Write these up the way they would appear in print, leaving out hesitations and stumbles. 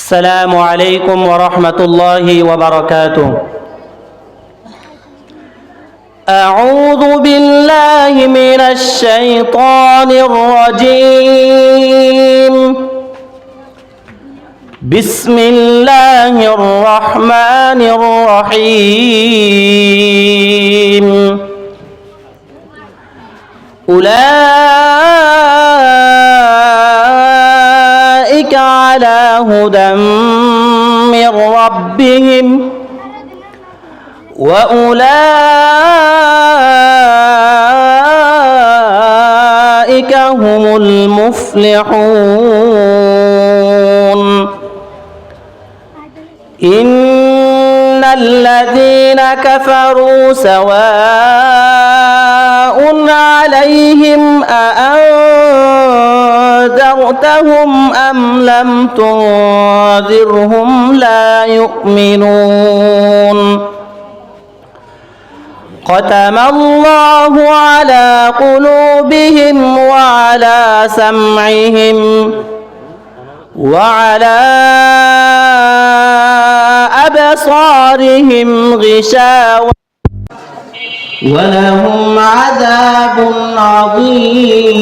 السلام عليكم ورحمة الله وبركاته. أعوذ بالله من الشيطان الرجيم. بسم الله الرحمن الرحيم. أولئك على هدى من ربهم وأولئك هم المفلحون. إن الذين كفروا سواء عليهم أأنذرتهم أم لم تنذرهم لا يؤمنون. ختم الله على قلوبهم وعلى سمعهم وعلى أبصارهم غشاوة ولهم عذاب عظيم.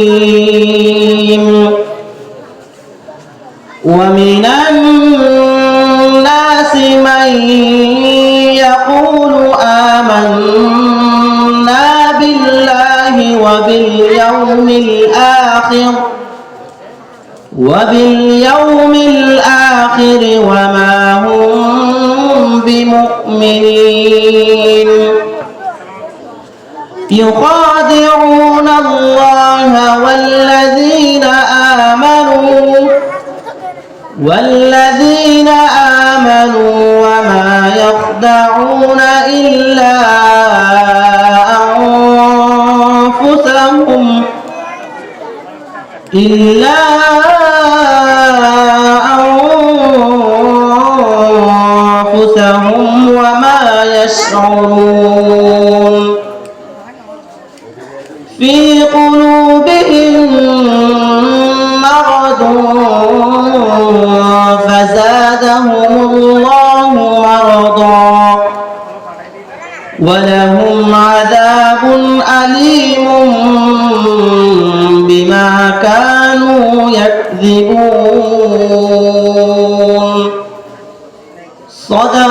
ومن الناس من يقول آمنا بالله وباليوم الآخر وما هم بمؤمنين. يخادعون الله والذين آمنوا وما يخدعون إلا أنفسهم وما يشعرون. في قلوبهم مرض فزادهم الله مرضا ولهم عذاب أليم بما كانوا يكذبون. صدق